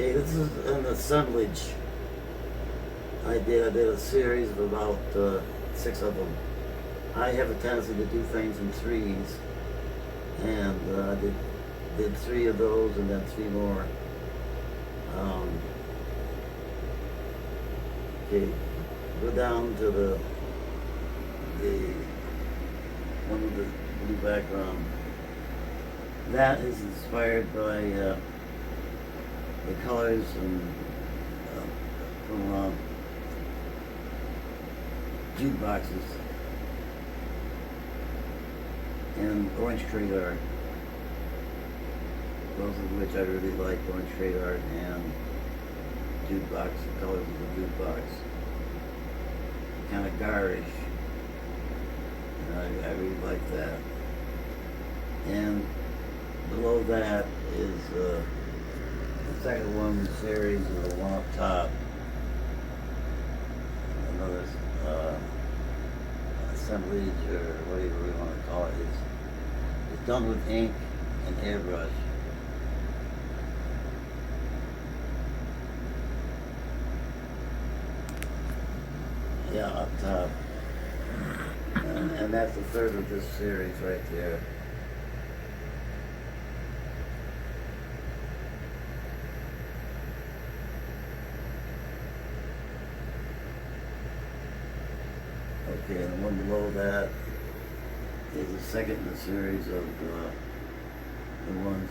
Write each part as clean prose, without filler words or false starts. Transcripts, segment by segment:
Okay, this is an assemblage I did a series of about 6 of them. I have a tendency to do things in threes, and I did 3 of those and then 3 more. Okay, go down to the one with the blue background. That is inspired by the colors and from jukeboxes and orange trade art, both of which I really like, orange trade art and jukebox, the colors of the jukebox. Kind of garish, and I really like that. And below that is the second one series of the one up top. Another assemblage, or whatever we want to call it. It's done with ink and airbrush. Yeah, up top. And that's the third of this series right there. Okay, and the one below that is the second in the series of the ones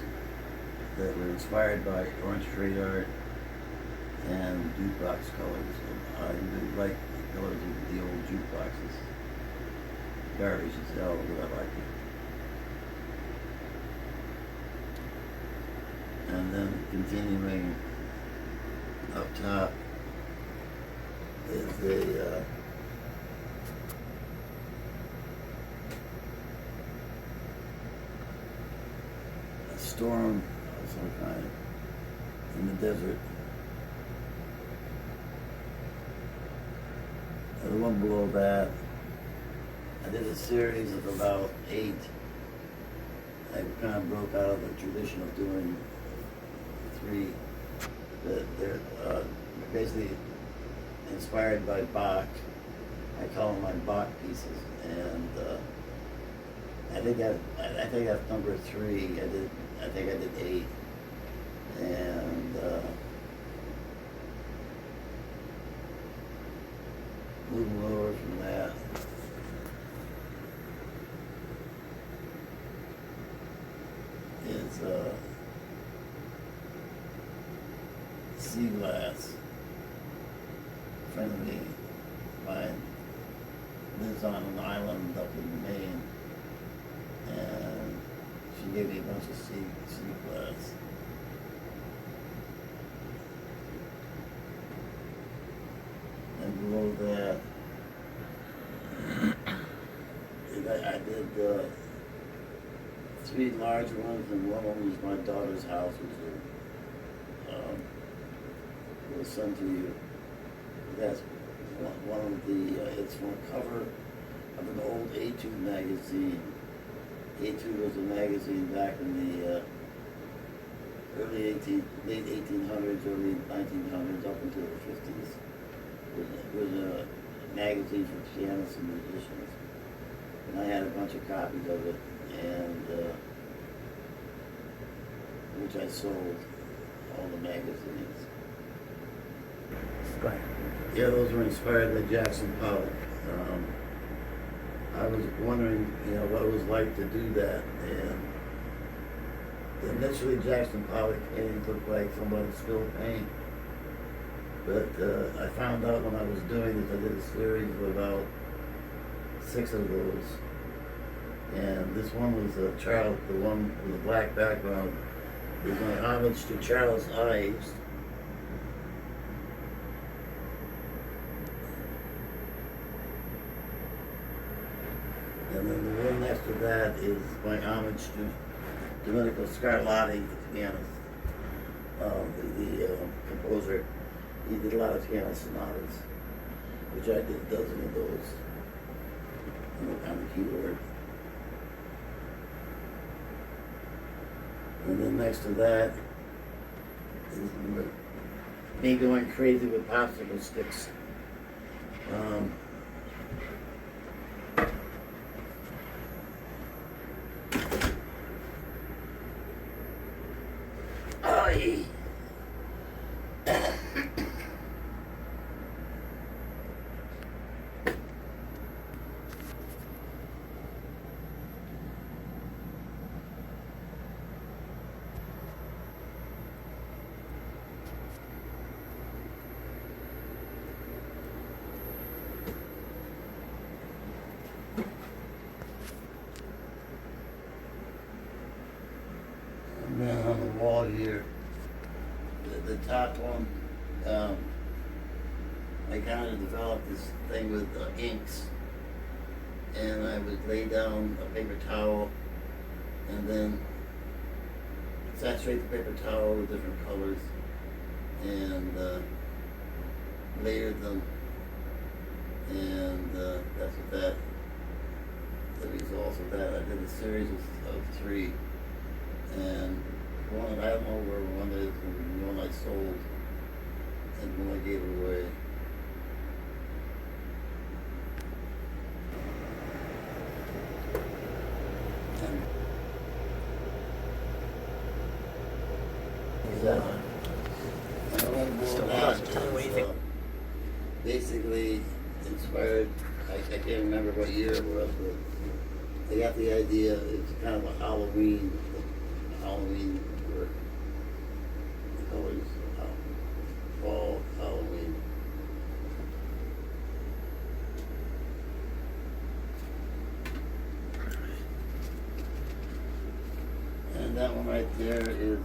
that were inspired by orange trade art and jukebox colors. I really like the colors of the old jukeboxes. Garbage as hell, but I like it. And then continuing up top is a storm of some kind in the desert. And the one below that, I did a series of about 8. I kind of broke out of the tradition of doing 3. They're basically inspired by Bach. I call them my Bach pieces, and I think that's number 3. I think I did 8, and moving lower from that. Is sea glass. A friend of mine lives on an island up in Maine, and she gave me a bunch of sea glass. And below that, I did 3 large ones, and one of them was my daughter's house, which was sent to you. That's one of the, it's from a cover of an old A2 magazine. A2 was a magazine back in the late 1800s, early 1900s, up into the 50s. It was a magazine for pianists and musicians. And I had a bunch of copies of it, and which I sold, all the magazines. Right. Yeah, those were inspired by Jackson Pollock. I was wondering, what it was like to do that, and initially Jackson Pollock paintings looked like somebody spilled paint, but I found out when I was doing this, I did a series of about 6 of those, and this one was the one with the black background. It was my homage to Charles Ives. And then the one next to that is my homage to Domenico Scarlatti, the pianist, the composer. He did a lot of piano sonatas, which I did a dozen of those on the keyboard. And then next to that me going crazy with popsicle sticks. Aye. And then on the wall here, the top one, I kind of developed this thing with inks, and I would lay down a paper towel and then saturate the paper towel with different colors and layered them, and that's what the results of that. I did a series of 3, and one I don't know where one is, and one I sold, and one I gave away. Basically inspired, I can't remember what year it was, but they got the idea, it's kind of a Halloween work. The colors, fall, Halloween. And that one right there is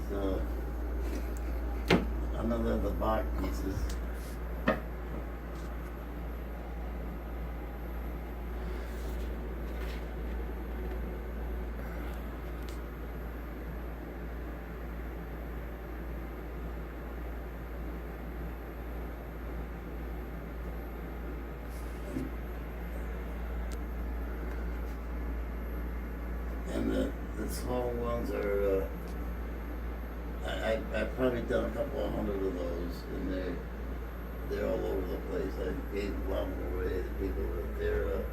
another of the bark pieces. And the small ones are, I've probably done a couple of hundred of those, and they're all over the place. I gave a lot more away to people, but they're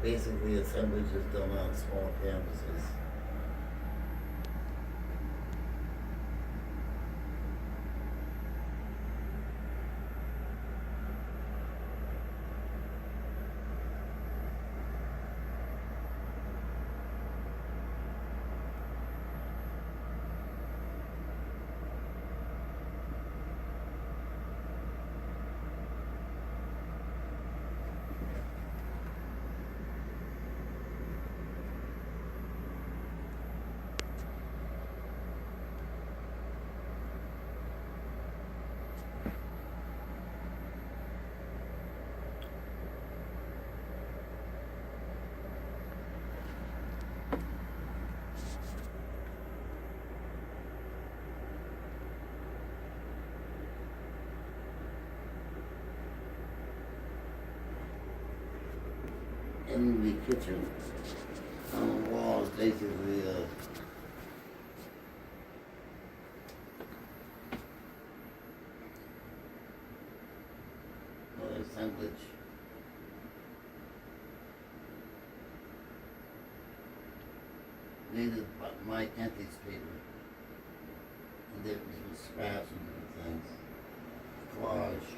basically assemblages done on small canvases. In the kitchen, on the wall is basically another assemblage. Made of my antiques paper, and there was scraps and things. Collage.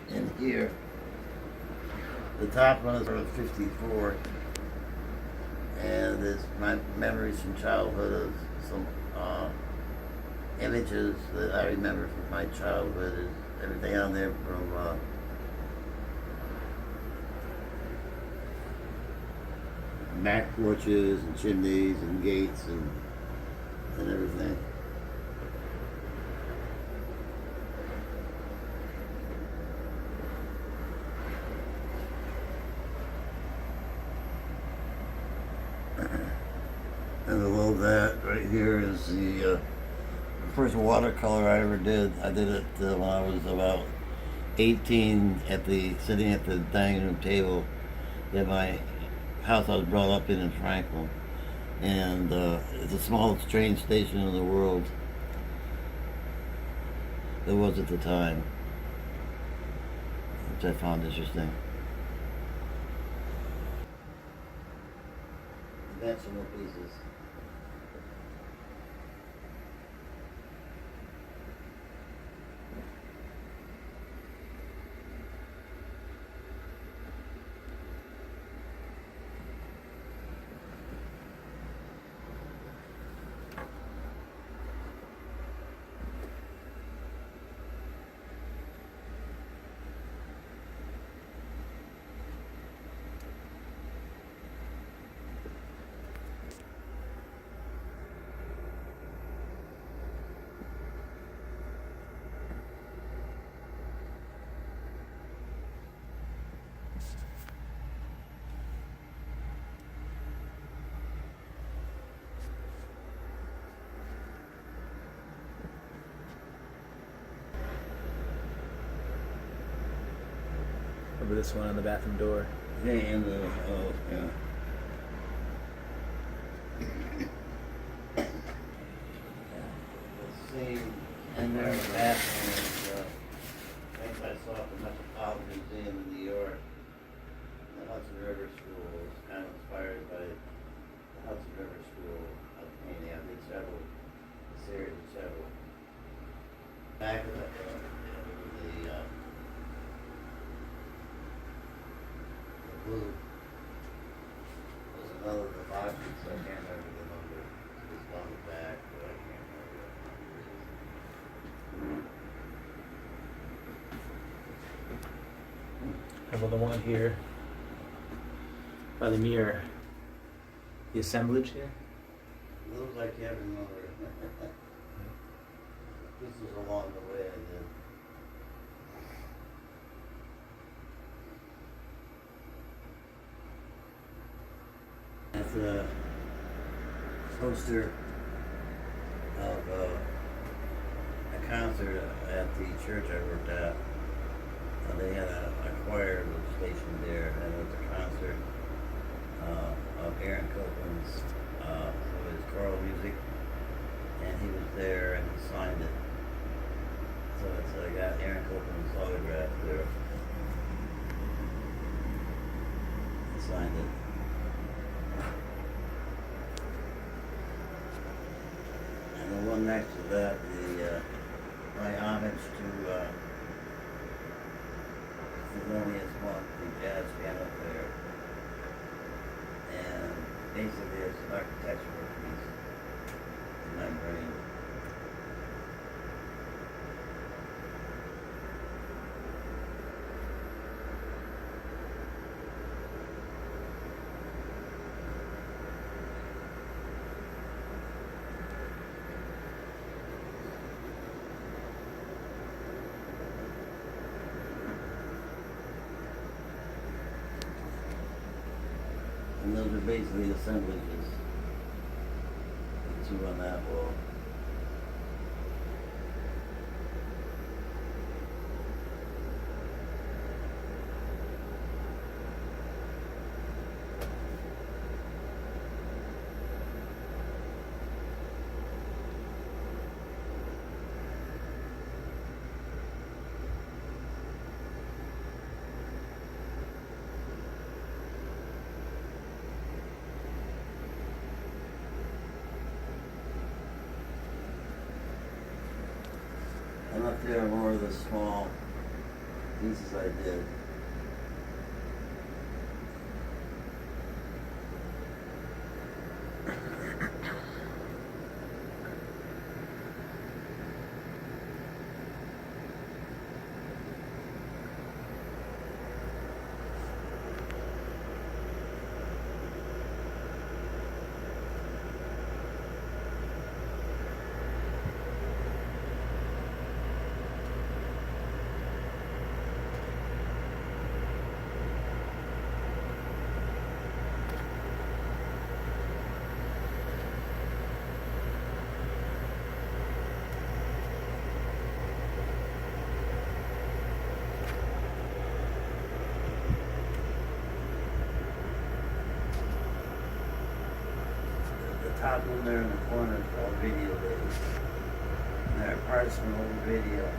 In here, the top one is from 54, and there's my memories from childhood of some images that I remember from my childhood. There's everything on there from back porches and chimneys and gates and everything. that right here is the first watercolor I ever did. I did it when I was about 18 sitting at the dining room table at my house I was brought up in Franklin. And it's the smallest train station in the world. There was at the time, which I found interesting. Conventional pieces. Remember this one on the bathroom door? Yeah, and yeah. The same in there in the bathroom is things I saw at the Metropolitan Museum in New York. The Hudson River School was kind of inspired by the Hudson River School of painting. I did a series of several. Back of that, the blue was another of the boxes. I can't remember the number. It's on the back, but I can't remember. How about the one here by the mirror? The assemblage here? Looks like you have remember. This was along the way I did. That's a poster of a concert at the church I worked at. They had a choir that was stationed there, and it was a concert of Aaron Copland's his choral music, and he was there and he signed it. So I got Aaron Copland's autograph there. He signed it. And the one next to that, my homage to Thelonious Monk, the jazz piano player. And basically it's an architectural piece in my brain. And those are basically assemblages. The two on that wall. And up there are more of the small pieces I did. top room there in the corner called Video Days. And there are parts from old video.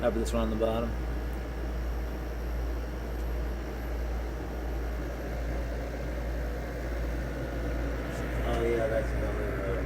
How about this one on the bottom? Oh yeah, that's another